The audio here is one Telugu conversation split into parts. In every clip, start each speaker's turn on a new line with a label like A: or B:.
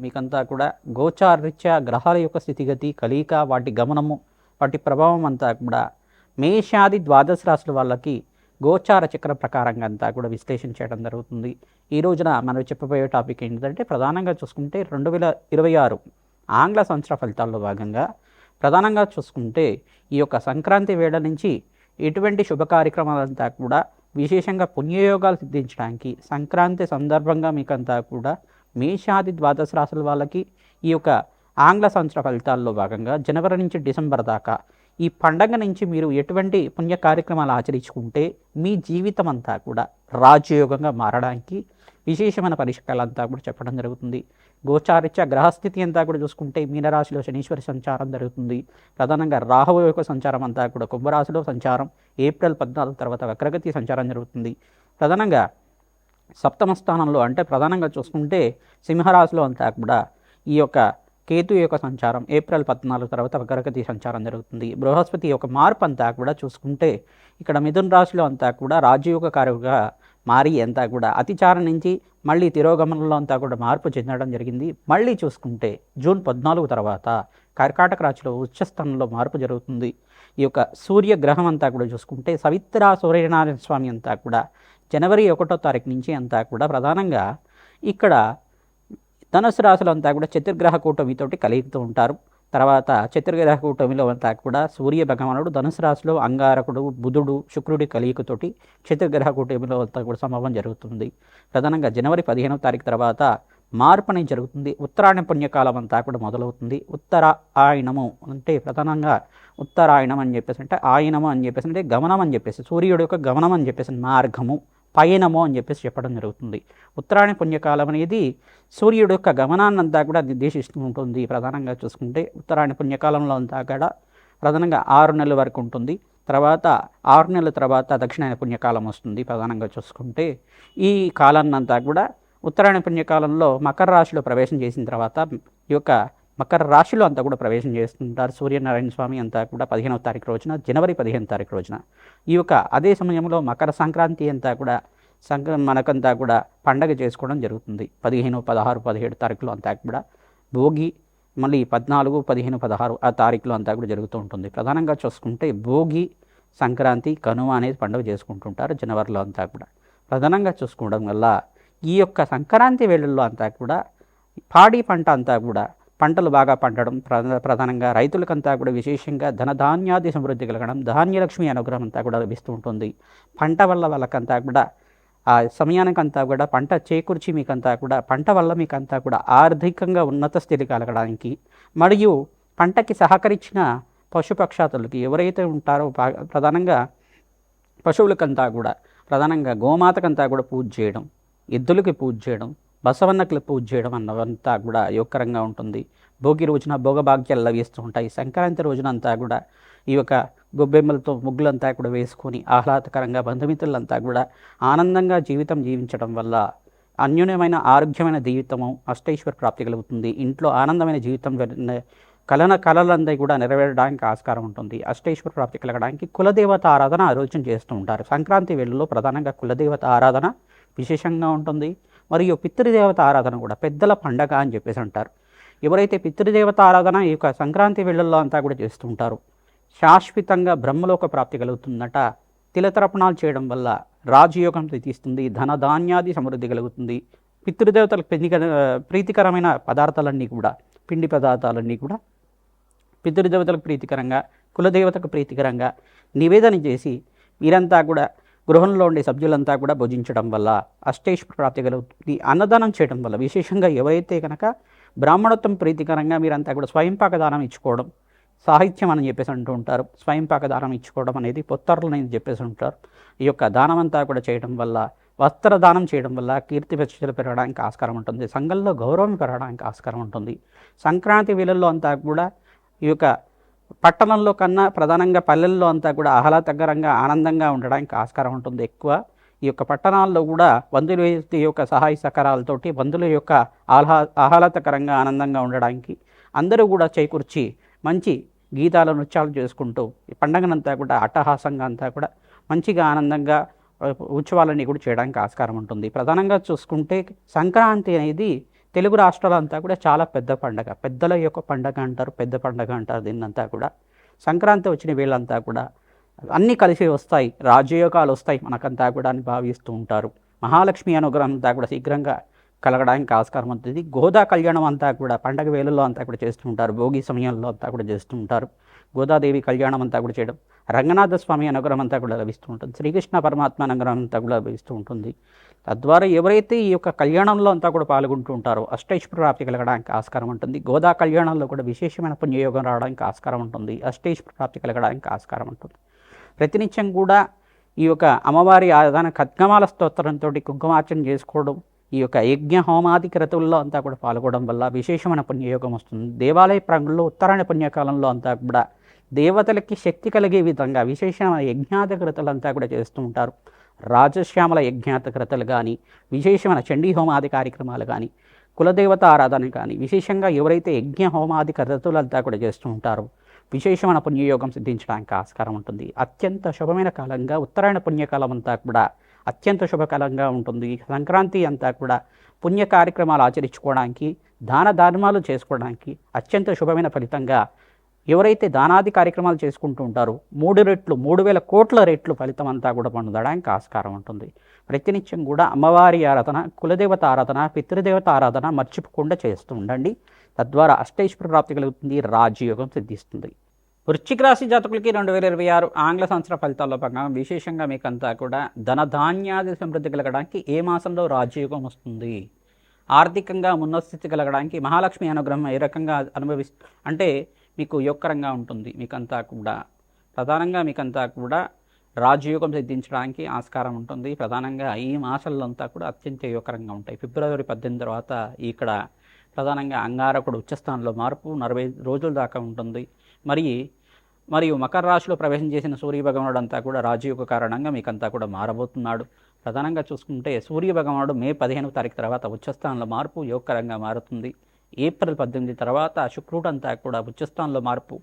A: మీకంతా కూడా గోచారరీత్యా గ్రహాల యొక్క స్థితిగతి కలయిక వాటి గమనము వాటి ప్రభావం అంతా కూడా మేషాది ద్వాదశ రాశుల వాళ్ళకి గోచార చక్ర ప్రకారంగా అంతా కూడా విశ్లేషణ చేయడం జరుగుతుంది. ఈ రోజున మనం చెప్పబోయే టాపిక్ ఏంటంటే ప్రధానంగా చూసుకుంటే 2026 ఆంగ్ల సంవత్సర ఫలితాల్లో భాగంగా ప్రధానంగా చూసుకుంటే ఈ యొక్క సంక్రాంతి వేళ నుంచి ఎటువంటి శుభ కార్యక్రమాలంతా కూడా విశేషంగా పుణ్యయోగాలు సిద్ధించడానికి సంక్రాంతి సందర్భంగా మీకంతా కూడా మేషాది ద్వాదశ రాశుల వాళ్ళకి ఈ యొక్క ఆంగ్ల సంవత్సర ఫలితాల్లో భాగంగా జనవరి నుంచి డిసెంబర్ దాకా ఈ పండగ నుంచి మీరు ఎటువంటి పుణ్య కార్యక్రమాలు ఆచరించుకుంటే మీ జీవితం అంతా కూడా రాజయోగంగా మారడానికి విశేషమైన పరిష్కారాలంతా కూడా చెప్పడం జరుగుతుంది. గోచారిత్య గ్రహస్థితి అంతా కూడా చూసుకుంటే మీనరాశిలో శనీశ్వరి సంచారం జరుగుతుంది. ప్రధానంగా రాహువు యొక్క సంచారం అంతా కూడా కుంభరాశిలో సంచారం ఏప్రిల్ 14 తర్వాత వక్రగతి సంచారం జరుగుతుంది. ప్రధానంగా సప్తమ స్థానంలో అంటే ప్రధానంగా చూసుకుంటే సింహరాశిలో అంతా కూడా ఈ యొక్క కేతు యొక్క సంచారం ఏప్రిల్ 14 తర్వాత వక్రగతి సంచారం జరుగుతుంది. బృహస్పతి యొక్క మార్పు అంతా కూడా చూసుకుంటే ఇక్కడ మిథున రాశిలో అంతా కూడా రాజయోగ కారుగా మారి అంతా కూడా అతిచారం నుంచి మళ్ళీ తిరోగమనంలో అంతా కూడా మార్పు చెందడం జరిగింది. మళ్ళీ చూసుకుంటే జూన్ 14 తర్వాత కర్కాటక రాశిలో ఉచ్చస్థానంలో మార్పు జరుగుతుంది. ఈ యొక్క సూర్యగ్రహం అంతా కూడా చూసుకుంటే సవిత్ర సూర్యనారాయణ స్వామి అంతా కూడా జనవరి 1వ తారీఖు నుంచి అంతా కూడా ప్రధానంగా ఇక్కడ ధనుసు రాశులు అంతా కూడా చతుర్గ్రహ కూటమితోటి కలుగుతూ ఉంటారు. తర్వాత చతుర్గ్రహ కూటమిలో అంతా కూడా సూర్య భగవానుడు ధనుసు రాశిలో అంగారకుడు బుధుడు శుక్రుడి కలియుకతోటి చతుర్గ్రహ కూటమిలో అంతా కూడా సంభవం జరుగుతుంది. ప్రధానంగా జనవరి 15వ తారీఖు తర్వాత మార్పు అనేది జరుగుతుంది. ఉత్తరాయణ పుణ్యకాలం అంతా కూడా మొదలవుతుంది. ఉత్తరాయణము అంటే ప్రధానంగా ఉత్తరాయణం అని చెప్పేసి అంటే ఆయనము అని చెప్పేసి అంటే గమనం అని చెప్పేసి సూర్యుడు యొక్క గమనం అని చెప్పేసి మార్గము పయనము అని చెప్పేసి చెప్పడం జరుగుతుంది. ఉత్తరాయణ పుణ్యకాలం అనేది సూర్యుడు యొక్క గమనాన్నంతా కూడా నిర్దేశిస్తూ ఉంటుంది. ప్రధానంగా చూసుకుంటే ఉత్తరాయణ పుణ్యకాలంలో అంతా కూడా ప్రధానంగా 6 నెలల వరకు ఉంటుంది. తర్వాత 6 నెలల తర్వాత దక్షిణాయన పుణ్యకాలం వస్తుంది. ప్రధానంగా చూసుకుంటే ఈ కాలాన్నంతా కూడా ఉత్తరాయణ పుణ్యకాలంలో మకర రాశిలో ప్రవేశం చేసిన తర్వాత ఈ యొక్క మకర రాశిలో అంతా కూడా ప్రవేశం చేస్తుంటారు సూర్యనారాయణ స్వామి అంతా కూడా 15వ తారీఖు రోజున జనవరి 15వ తారీఖు రోజున. ఈ యొక్క అదే సమయంలో మకర సంక్రాంతి అంతా కూడా మనకంతా కూడా పండగ చేసుకోవడం జరుగుతుంది. 15, 16, 17 తారీఖులో అంతా కూడా భోగి మళ్ళీ 14, 15, 16 ఆ తారీఖులో అంతా కూడా జరుగుతూ ఉంటుంది. ప్రధానంగా చూసుకుంటే భోగి సంక్రాంతి కనుమ అనేది పండుగ చేసుకుంటుంటారు జనవరిలో అంతా కూడా. ప్రధానంగా చూసుకోవడం వల్ల ఈ యొక్క సంక్రాంతి వేళల్లో అంతా కూడా పాడి పంట అంతా కూడా పంటలు బాగా పండడం ప్రధానంగా రైతులకంతా కూడా విశేషంగా ధనధాన్యాది సమృద్ధి కలగడం ధాన్యలక్ష్మి అనుగ్రహం అంతా కూడా లభిస్తూ ఉంటుంది. పంట వల్ల వాళ్ళకంతా కూడా ఆ సమయానికంతా కూడా పంట చేకూర్చి మీకంతా కూడా పంట వల్ల మీకంతా కూడా ఆర్థికంగా ఉన్నత స్థితి కలగడానికి మరియు పంటకి సహకరించిన పశుపక్షాతులకి ఎవరైతే ఉంటారో ప్రధానంగా పశువులకంతా కూడా ప్రధానంగా గోమాతకంతా కూడా పూజ చేయడం ఎద్దులకి పూజ చేయడం బసవన్నకులు పూజ చేయడం అన్నవంతా కూడా యోగకరంగా ఉంటుంది. భోగి రోజున భోగభాగ్యాలు లభిస్తూ ఉంటాయి. సంక్రాంతి రోజున అంతా కూడా ఈ యొక్క గొబ్బెమ్మలతో ముగ్గులంతా కూడా వేసుకొని ఆహ్లాదకరంగా బంధుమిత్రులంతా కూడా ఆనందంగా జీవితం జీవించడం వల్ల అన్యోన్యమైన ఆరోగ్యమైన జీవితము అష్టైశ్వర ప్రాప్తి కలుగుతుంది. ఇంట్లో ఆనందమైన జీవితం కళలందరూ కూడా నెరవేరడానికి ఆస్కారం ఉంటుంది. అష్టైశ్వర ప్రాప్తి కలగడానికి కులదేవత ఆరాధన ఆ రోజున చేస్తూ ఉంటారు. సంక్రాంతి వేళల్లో ప్రధానంగా కులదేవత ఆరాధన విశేషంగా ఉంటుంది. మరియు పితృదేవత ఆరాధన కూడా పెద్దల పండగ అని చెప్పేసి అంటారు. ఎవరైతే పితృదేవత ఆరాధన ఈ యొక్క సంక్రాంతి వేళల్లో అంతా కూడా చేస్తుంటారో శాశ్వతంగా బ్రహ్మలోక ప్రాప్తి కలుగుతుందట. తిలతర్పణాలు చేయడం వల్ల రాజయోగం తీస్తుంది. ధనధాన్యాది సమృద్ధి కలుగుతుంది. పితృదేవతలకు ప్రీతికరమైన పదార్థాలన్నీ కూడా పిండి పదార్థాలన్నీ కూడా పితృదేవతలకు ప్రీతికరంగా కులదేవతకు ప్రీతికరంగా నివేదన చేసి వీరంతా కూడా గృహంలో ఉండే సభ్యులంతా కూడా భుజించడం వల్ల అష్టైశ్వర ప్రాప్తి కలుగుతుంది. అన్నదానం చేయడం వల్ల విశేషంగా ఎవరైతే కనుక బ్రాహ్మణత్వం ప్రీతికరంగా మీరంతా కూడా స్వయంపాక దానం ఇచ్చుకోవడం సాహిత్యం అని చెప్పేసి అంటూ ఉంటారు. స్వయంపాక దానం ఇచ్చుకోవడం అనేది పొత్తర్లు అని చెప్పేసి ఉంటారు. ఈ యొక్క దానం అంతా కూడా చేయడం వల్ల వస్త్రదానం చేయడం వల్ల కీర్తి ప్రతిష్టలు పెరగడానికి ఆస్కారం ఉంటుంది. సంఘంలో గౌరవం పెరగడానికి ఆస్కారం ఉంటుంది. సంక్రాంతి వేళల్లో అంతా కూడా ఈ యొక్క పట్టణంలో కన్నా ప్రధానంగా పల్లెల్లో అంతా కూడా ఆహ్లాదకరంగా ఆనందంగా ఉండడానికి ఆస్కారం ఉంటుంది. ఎక్కువ ఈ యొక్క పట్టణాల్లో కూడా బంధువుల యొక్క సహాయ సహకారాలతోటి బంధువుల యొక్క ఆహ్లాదకరంగా ఆనందంగా ఉండడానికి అందరూ కూడా చేకూర్చి మంచి గీతాల నృత్యాలు చేసుకుంటూ ఈ పండగనంతా కూడా అట్టహాసంగా అంతా కూడా మంచిగా ఆనందంగా ఉత్సవాలన్నీ కూడా చేయడానికి ఆస్కారం ఉంటుంది. ప్రధానంగా చూసుకుంటే సంక్రాంతి అనేది తెలుగు రాష్ట్రాలంతా కూడా చాలా పెద్ద పండగ, పెద్దల యొక్క పండగ అంటారు, పెద్ద పండగ అంటారు దీన్నంతా కూడా. సంక్రాంతి వచ్చిన వీళ్ళంతా కూడా అన్నీ కలిసి వస్తాయి, రాజయోగాలు వస్తాయి మనకంతా కూడా అని భావిస్తూ ఉంటారు. మహాలక్ష్మి అనుగ్రహం అంతా కూడా శీఘ్రంగా కలగడానికి ఆస్కారం ఉంటుంది. గోదా కళ్యాణం అంతా కూడా పండగ వేళల్లో అంతా కూడా చేస్తూ ఉంటారు, భోగి సమయంలో అంతా కూడా చేస్తూ ఉంటారు. గోదాదేవి కళ్యాణం అంతా కూడా చేయడం, రంగనాథ స్వామి అనుగ్రహం అంతా కూడా లభిస్తూ ఉంటుంది, శ్రీకృష్ణ పరమాత్మ అనుగ్రహం అంతా కూడా లభిస్తూ ఉంటుంది. తద్వారా ఎవరైతే ఈ యొక్క కళ్యాణంలో అంతా కూడా పాల్గొంటూ ఉంటారో అష్టైశ్వర్య ప్రాప్తి కలగడానికి ఆస్కారం ఉంటుంది. గోదా కళ్యాణంలో కూడా విశేషమైన పుణ్యయోగం రావడానికి ఆస్కారం ఉంటుంది, అష్టైశ్వర్య ప్రాప్తి కలగడానికి ఆస్కారం ఉంటుంది. ప్రతినిత్యం కూడా ఈ యొక్క అమ్మవారి ఆరాధన ఖడ్గమాల స్తోత్రంతో కుంకుమార్చన చేసుకోవడం, ఈ యొక్క యజ్ఞ హోమాది క్రతువుల్లో అంతా కూడా పాల్గొనడం వల్ల విశేషమైన పుణ్యయోగం వస్తుంది. దేవాలయ ప్రాంగణంలో ఉత్తరాయణ పుణ్యకాలంలో అంతా కూడా దేవతలకి శక్తి కలిగే విధంగా విశేషమైన యజ్ఞాత క్రతులంతా కూడా చేస్తూ ఉంటారు. రాజశ్యామల యజ్ఞాత క్రతులు కానీ, విశేషమైన చండీ హోమాది కార్యక్రమాలు కానీ, కులదేవత ఆరాధన కానీ, విశేషంగా ఎవరైతే యజ్ఞ హోమాది క్రతులంతా కూడా చేస్తూ ఉంటారో విశేషమైన పుణ్యయోగం సిద్ధించడానికి ఆస్కారం ఉంటుంది. అత్యంత శుభమైన కాలంగా ఉత్తరాయణ పుణ్యకాలం అంతా కూడా అత్యంత శుభకాలంగా ఉంటుంది. సంక్రాంతి అంతా కూడా పుణ్య కార్యక్రమాలు ఆచరించుకోవడానికి, దాన ధర్మాలు చేసుకోవడానికి అత్యంత శుభమైన ఫలితంగా ఎవరైతే దానాది కార్యక్రమాలు చేసుకుంటూ ఉంటారో 3 రెట్లు 3,000 కోట్ల రెట్లు ఫలితం అంతా కూడా పొందడానికి ఆస్కారం ఉంటుంది. ప్రతినిత్యం కూడా అమ్మవారి ఆరాధన, కులదేవత ఆరాధన, పితృదేవత ఆరాధన మర్చిపోకుండా చేస్తూ ఉండండి. తద్వారా అష్టైశ్వర్య ప్రాప్తి కలుగుతుంది, రాజయోగం సిద్ధిస్తుంది. వృశ్చిక రాశి జాతకులకి 2026 ఆంగ్ల సంవత్సర ఫలితాల్లో భాగంగా విశేషంగా మీకంతా కూడా ధనధాన్యాది సమృద్ధి కలగడానికి ఏ మాసంలో రాజయోగం వస్తుంది, ఆర్థికంగా ఉన్నతస్థితి కలగడానికి మహాలక్ష్మి అనుగ్రహం ఏ రకంగా అంటే మీకు యోగకరంగా ఉంటుంది. మీకంతా కూడా ప్రధానంగా మీకంతా కూడా రాజయోగం సిద్ధించడానికి ఆస్కారం ఉంటుంది. ప్రధానంగా ఈ మాసాల్లో అంతా కూడా అత్యంత యోగకరంగా ఉంటాయి. ఫిబ్రవరి 18 తర్వాత ఇక్కడ ప్రధానంగా అంగారకుడు ఉచ్చస్థానంలో మార్పు 40 రోజుల దాకా ఉంటుంది. మరియు మకర రాశిలో ప్రవేశం చేసిన సూర్యభగవానుడు అంతా కూడా రాజయోగ కారణంగా మీకంతా కూడా మారబోతున్నాడు. ప్రధానంగా చూసుకుంటే సూర్యభగవానుడు మే 15వ తారీఖు తర్వాత ఉచ్చస్థానంలో మార్పు యోగకరంగా మారుతుంది. ఏప్రిల్ 18 తర్వాత శుక్రుడు అంతా కూడా ఉచ్చస్థానంలో మార్పు,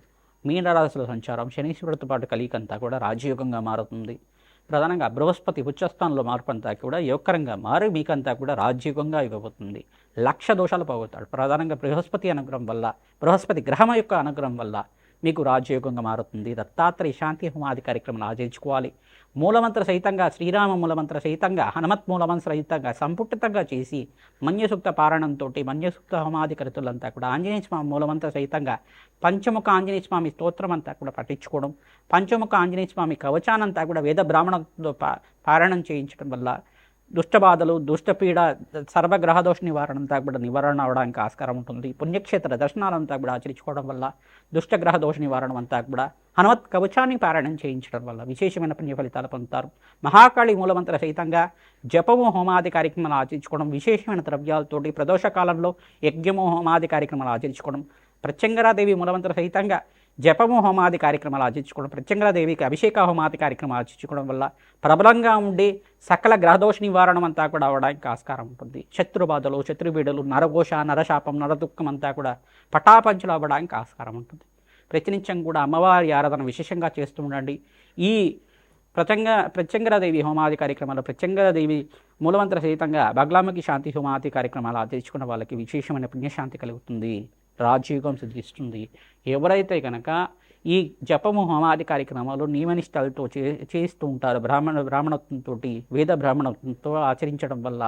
A: మీనరాశిలో సంచారం, శనీశ్వరుడితో పాటు కలికంతా కూడా రాజయోగంగా మారుతుంది. ప్రధానంగా బృహస్పతి ఉచ్చస్థానంలో మార్పు అంతా కూడా యోగకరంగా మారి మీకంతా కూడా రాజయోగంగా ఇవ్వబోతుంది. 1,00,000 దోషాలు పోగొడతాడు. ప్రధానంగా బృహస్పతి అనుగ్రహం వల్ల, బృహస్పతి గ్రహం యొక్క అనుగ్రహం వల్ల మీకు రాజయోగంగా మారుతుంది. దత్తాత్రేయ శాంతి హోమాది కార్యక్రమాలు ఆచరించుకోవాలి. మూలమంత్ర సహితంగా, శ్రీరామ మూలమంత్ర సహితంగా, హనుమత్ మూలమంత్ర సహితంగా సంపుటితంగా చేసి మన్యసూక్త పారాయణంతో మన్యసూక్త హోమాది కృతులంతా కూడా ఆంజనేయ స్వామి మూలమంత్ర సహితంగా పంచముఖ ఆంజనేయ స్వామి స్తోత్రం అంతా కూడా పఠించుకోవడం, పంచముఖ ఆంజనేయ స్వామి కవచానంతా కూడా వేద బ్రాహ్మణతో పారాయణం చేయించడం వల్ల దుష్టబాధలు, దుష్టపీడ, సర్వగ్రహదోష నివారణ అంతా కూడా నివారణ అవడానికి ఆస్కారం ఉంటుంది. పుణ్యక్షేత్ర దర్శనాలంతా కూడా ఆచరించుకోవడం వల్ల దుష్టగ్రహ దోష నివారణ అంతా కూడా హనుమత్ కవచాన్ని పారాయణం చేయించడం వల్ల విశేషమైన పుణ్య ఫలితాలు పొందుతారు. మహాకాళి మూలమంత్ర సహితంగా జపము హోమాది కార్యక్రమాలు ఆచరించుకోవడం, విశేషమైన ద్రవ్యాలతోటి ప్రదోష కాలంలో యజ్ఞము హోమాది కార్యక్రమాలు ఆచరించుకోవడం, ప్రత్యంగరాదేవి మూలమంత్ర సహితంగా జపము హోమాది కార్యక్రమాలు ఆచరించుకోవడం, ప్రత్యంగరాదేవికి అభిషేక హోమాది కార్యక్రమాలు ఆచరించుకోవడం వల్ల ప్రబలంగా ఉండి సకల గ్రహదోష నివారణం అంతా కూడా అవడానికి ఆస్కారం ఉంటుంది. శత్రుబాధలు, శత్రుబీడలు, నరఘోష, నరశాపం, నరదుఃఖం అంతా కూడా పటాపంచలు అవ్వడానికి ఆస్కారం ఉంటుంది. ప్రతినిత్యం కూడా అమ్మవారి ఆరాధన విశేషంగా చేస్తూ ఉండండి. ఈ ప్రత్యంగరాదేవి హోమాది కార్యక్రమాలు, ప్రత్యంగరాదేవి మూలమంత్ర సహితంగా బగ్లాముఖి శాంతి హోమాది కార్యక్రమాలు ఆచరించుకున్న వాళ్ళకి విశేషమైన పుణ్యశాంతి కలుగుతుంది, రాజయోగం సిద్ధిస్తుంది. ఎవరైతే కనుక ఈ జపము హోమాది కార్యక్రమాలు నియమనిష్టలతో చేస్తూ ఉంటారో, బ్రాహ్మణత్వంతో, వేద బ్రాహ్మణత్వంతో ఆచరించడం వల్ల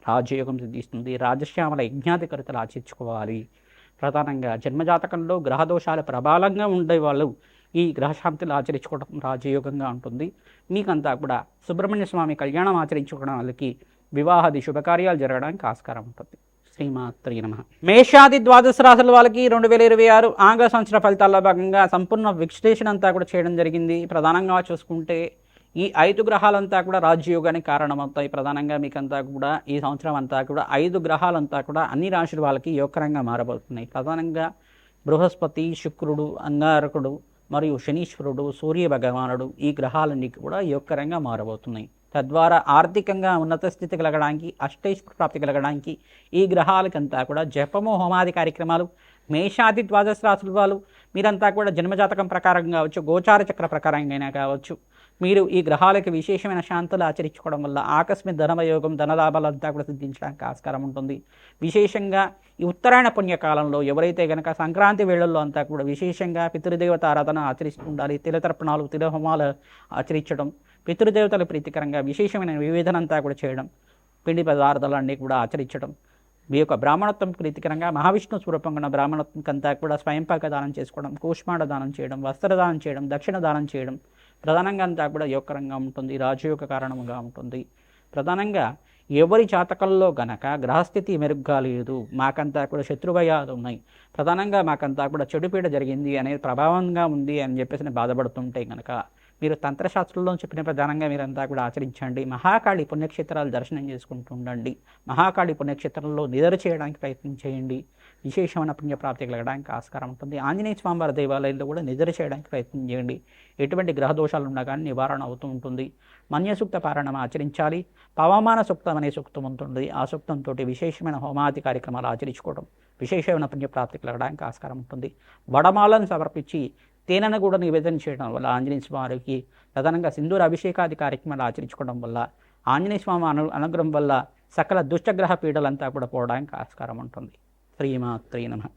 A: రాజయోగం సిద్ధిస్తుంది. రాజశ్యామల యజ్ఞాధికరితలు ఆచరించుకోవాలి. ప్రధానంగా జన్మజాతకంలో గ్రహదోషాలు ప్రబలంగా ఉండే వాళ్ళు ఈ గ్రహశాంతులు ఆచరించుకోవడం రాజయోగంగా ఉంటుంది. మీకంతా కూడా సుబ్రహ్మణ్య స్వామి కళ్యాణం ఆచరించుకోవడం వాళ్ళకి వివాహాది శుభకార్యాలు జరగడానికి ఆస్కారం ఉంటుంది. శ్రీమాత్రే నమః. మేషాది ద్వాదశ రాశుల వాళ్ళకి 2026 ఆంగ్ల సంవత్సర ఫలితాల్లో భాగంగా సంపూర్ణ విశ్లేషణ అంతా కూడా చేయడం జరిగింది. ప్రధానంగా చూసుకుంటే ఈ 5 గ్రహాలంతా కూడా రాజయోగానికి కారణమవుతాయి. ప్రధానంగా మీకంతా కూడా ఈ సంవత్సరం అంతా కూడా 5 గ్రహాలంతా కూడా అన్ని రాశుల వాళ్ళకి యోగకరంగా మారబోతున్నాయి. ప్రధానంగా బృహస్పతి, శుక్రుడు, అంగారకుడు మరియు శనీశ్వరుడు, సూర్య భగవానుడు ఈ గ్రహాలన్నీ కూడా యోగకరంగా మారబోతున్నాయి. తద్వారా ఆర్థికంగా ఉన్నత స్థితి కలగడానికి, అష్టైశ్వర్య ప్రాప్తి కలగడానికి ఈ గ్రహాలకంతా కూడా జపము హోమాది కార్యక్రమాలు, మేషాది ద్వాదశ రాశుల వాళ్ళు మీరంతా కూడా జన్మజాతకం ప్రకారం కావచ్చు, గోచార చక్ర ప్రకారంగా కావచ్చు, మీరు ఈ గ్రహాలకి విశేషమైన శాంతులు ఆచరించుకోవడం వల్ల ఆకస్మిక ధనవయోగం ధనలాభాలంతా కూడా సిద్ధించడానికి ఆస్కారం ఉంటుంది. విశేషంగా ఈ ఉత్తరాయణ పుణ్యకాలంలో ఎవరైతే కనుక సంక్రాంతి వేళల్లో అంతా కూడా విశేషంగా పితృదేవత ఆరాధన ఆచరిస్తూ ఉండాలి. తిలతర్పణాలు తిలహోమాలు ఆచరించడం, పితృదేవతల ప్రీతికరంగా విశేషమైన వివేదనంతా కూడా చేయడం, పిండి పదార్థాలన్నీ కూడా ఆచరించడం, మీ యొక్క బ్రాహ్మణత్వం ప్రీతికరంగా మహావిష్ణు స్వరూపంగా ఉన్న బ్రాహ్మణత్వంకంతా కూడా స్వయంపాక దానం చేసుకోవడం, కూష్మాండ దానం చేయడం, వస్త్రదానం చేయడం, దక్షిణ దానం చేయడం ప్రధానంగా అంతా కూడా యోగకరంగా ఉంటుంది, రాజయోగ కారణంగా ఉంటుంది. ప్రధానంగా ఎవరి జాతకంలో గనక గ్రహస్థితి మెరుగ్గా లేదు, మాకంతా కూడా శత్రుభయాలు ఉన్నాయి, ప్రధానంగా మాకంతా కూడా చెడుపీడ జరిగింది అనే ప్రభావంగా ఉంది అని చెప్పేసి బాధపడుతుంటే కనుక మీరు తంత్రశాస్త్రంలో చెప్పిన ప్రధానంగా మీరంతా కూడా ఆచరించండి. మహాకాళి పుణ్యక్షేత్రాలు దర్శనం చేసుకుంటూ ఉండండి. మహాకాళి పుణ్యక్షేత్రంలో నిద్ర చేయడానికి ప్రయత్నం చేయండి. విశేషమైన పుణ్యప్రాప్తి కలగడానికి ఆస్కారం ఉంటుంది. ఆంజనేయ స్వామివారి దేవాలయంలో కూడా నిద్ర చేయడానికి ప్రయత్నం చేయండి. ఎటువంటి గ్రహ దోషాలు ఉన్నా కానీ నివారణ అవుతూ ఉంటుంది. మన్యసూక్త పారాయణం ఆచరించాలి. పవమాన సూక్తం అనే సూక్తం ఉంటుంది. ఆ సూక్తంతో విశేషమైన హోమాది కార్యక్రమాలు ఆచరించుకోవడం విశేషమైన పుణ్యప్రాప్తి కలగడానికి ఆస్కారం ఉంటుంది. వడమాలను సమర్పించి తేనెను కూడా నివేదన చేయడం వల్ల ఆంజనేయ స్వామికి ప్రధానంగా సింధూర అభిషేకాది కార్యక్రమాలు ఆచరించుకోవడం వల్ల ఆంజనేయ స్వామి అనుగ్రహం వల్ల సకల దుష్టగ్రహ పీడలంతా కూడా పోవడానికి ఆస్కారం ఉంటుంది. శ్రీమాత్రే నమః.